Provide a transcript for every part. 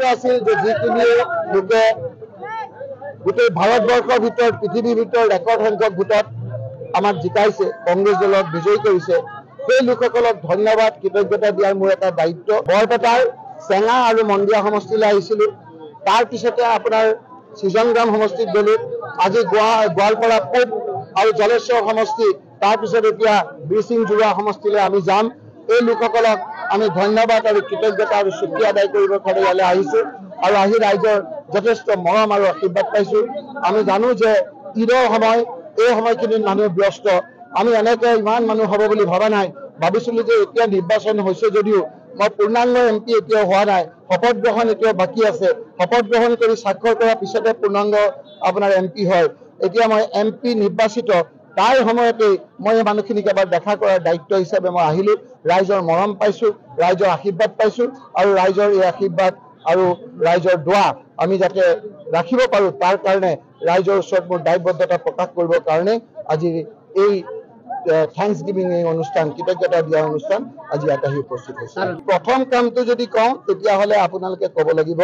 দায়িত্ব আছিল যে যিখিনি লোকে গোটেই ভাৰতবৰ্ষৰ ভিতৰত পৃথিৱীৰ ভিতৰত ৰেকৰ্ড সংখ্যক ভোটত আমাক জিকাইছে, কংগ্ৰেছ দলক বিজয়ী কৰিছে, সেই লোকসকলক ধন্যবাদ কৃতজ্ঞতা দিয়াৰ মোৰ এটা দায়িত্ব। বৰপেটাৰ চেঙা আৰু মন্দিয়া সমষ্টিলৈ আহিছিলোঁ, তাৰ পিছতে আপোনাৰ সৃজনগ্ৰাম সমষ্টিত গ'লো, আজি গোৱালপাৰা পূব আৰু জলেশ্বৰ সমষ্টি, তাৰপিছত এতিয়া বীৰসিং জোৰা সমষ্টিলৈ আমি যাম। এই লোকসকলক আমি ধন্যবাদ আৰু কৃতজ্ঞতা আৰু চুক্তি আদায় কৰিবৰ কাৰণে ইয়ালৈ আহিছোঁ আৰু আহি ৰাইজৰ যথেষ্ট মৰম আৰু আশীৰ্বাদ পাইছোঁ। আমি জানো যে ঈদৰ সময়, এই সময়খিনিত মানুহ ব্যস্ত, আমি এনেকৈ ইমান মানুহ হ'ব বুলি ভবা নাই। ভাবিছিলোঁ যে এতিয়া নিৰ্বাচন হৈছে যদিও মই পূৰ্ণাংগ MP এতিয়াও হোৱা নাই, শপত গ্ৰহণ এতিয়াও বাকী আছে, শপত গ্ৰহণ কৰি স্বাক্ষৰ কৰাৰ পিছতে পূৰ্ণাংগ আপোনাৰ MP হয়। এতিয়া মই MP নিৰ্বাচিত, তাৰ সময়তেই মই এই মানুহখিনিক এবাৰ দেখা কৰাৰ দায়িত্ব হিচাপে মই আহিলোঁ। ৰাইজৰ মৰম পাইছোঁ, ৰাইজৰ আশীৰ্বাদ পাইছোঁ আৰু ৰাইজৰ এই আশীৰ্বাদ আৰু ৰাইজৰ দোৱা আমি যাতে ৰাখিব পাৰোঁ, তাৰ কাৰণে ৰাইজৰ ওচৰত মোৰ দায়বদ্ধতা প্ৰকাশ কৰিবৰ কাৰণে আজি এই থেংকছ গিভিং এই অনুষ্ঠান, কৃতজ্ঞতা দিয়া অনুষ্ঠান আজি ইয়াত আহি উপস্থিত হৈছে। প্ৰথম কামটো যদি কওঁ তেতিয়াহ'লে আপোনালোকে ক'ব লাগিব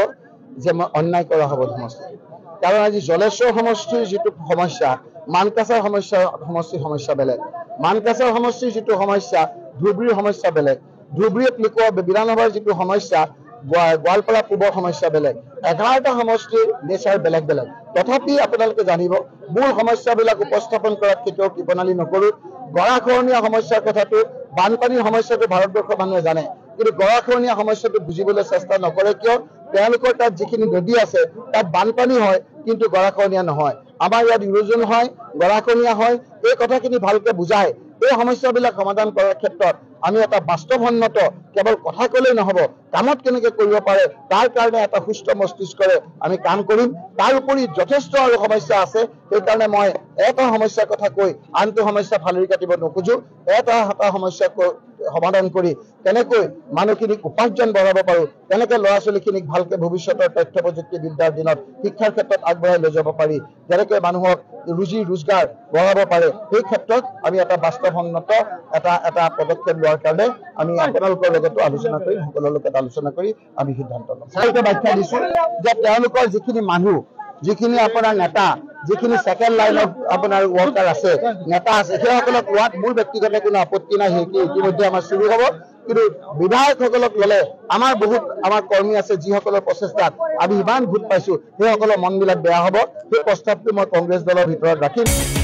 যে মই অন্যায় কৰা হ'ব সমষ্টি, কাৰণ আজি জলেশ্বৰ সমষ্টিৰ যিটো সমস্যা, মানকাছাৰ সমষ্টিৰ সমস্যা বেলেগ, মানকাছাৰ সমষ্টিৰ যিটো সমস্যা, ধুবুৰীৰ সমস্যা বেলেগ, ধুবুৰীত লোকৰ বিধানসভাৰ যিটো সমস্যা, গোৱালপাৰা পূবৰ সমস্যা বেলেগ, 11টা সমষ্টিৰ নেচাৰ বেলেগ বেলেগ। তথাপি আপোনালোকে জানিব, মূল সমস্যাবিলাক উপস্থাপন কৰাত কেতিয়াও কৃপণালি নকৰোঁ। গৰাখহনীয়া সমস্যাৰ কথাটো, বানপানীৰ সমস্যাটো ভাৰতবৰ্ষৰ মানুহে জানে, কিন্তু গৰাখহনীয়া সমস্যাটো বুজিবলৈ চেষ্টা নকৰে। কিয়? তেওঁলোকৰ তাত যিখিনি নদী আছে তাত বানপানী হয় কিন্তু গৰাখহনীয়া নহয়। আমাৰ ইয়াত ইৰোজন হয়, গৰাখহনীয়া হয়, এই কথাখিনি ভালকৈ বুজায়। এই সমস্যাবিলাক সমাধান কৰাৰ ক্ষেত্ৰত আমি এটা বাস্তৱসন্মত, কেৱল কথা ক'লেই নহ'ব, কামত কেনেকৈ কৰিব পাৰে তাৰ কাৰণে এটা সুস্থ মস্তিষ্কৰে আমি কাম কৰিম। তাৰ উপৰি যথেষ্ট আৰু সমস্যা আছে, সেইকাৰণে মই এটা সমস্যাৰ কথা কৈ আনটো সমস্যা ফালৰি কাটিব নোখোজোঁ। এটা সমস্যা সমাধান কৰি কেনেকৈ মানুহখিনিক উপাৰ্জন বঢ়াব পাৰোঁ, কেনেকৈ ল'ৰা ছোৱালীখিনিক ভালকৈ ভৱিষ্যতৰ তথ্য প্ৰযুক্তিবিদ্যাৰ দিনত শিক্ষাৰ ক্ষেত্ৰত আগবঢ়াই লৈ যাব পাৰি, যেনেকৈ মানুহক ৰুজি ৰোজগাৰ বঢ়াব পাৰে, সেই ক্ষেত্ৰত আমি এটা বাস্তৱসন্মত এটা পদক্ষেপ লোৱাৰ কাৰণে আমি আপোনালোকৰ লগতো আলোচনা কৰি, সকলোৰ লগত আলোচনা কৰি আমি সিদ্ধান্ত ল'ম। চাৰিটা ব্যাখ্যা দিছোঁ যে তেওঁলোকৰ যিখিনি মানুহ, যিখিনি আপোনাৰ নেতা, যিখিনি ছেকেণ্ড লাইনত আপোনাৰ ৱৰ্কাৰ আছে, নেতা আছে, সেইসকলক লোৱাত মোৰ ব্যক্তিগত কোনো আপত্তি নাই, সেইখিনি ইতিমধ্যে আমাৰ চুৰু হ'ব। কিন্তু বিধায়কসকলক ল'লে আমাৰ কৰ্মী আছে যিসকলৰ প্ৰচেষ্টাত আমি ইমান ভোট পাইছোঁ, সেইসকলৰ মনবিলাক বেয়া হ'ব। সেই প্ৰস্তাৱটো মই কংগ্ৰেছ দলৰ ভিতৰত ৰাখিম।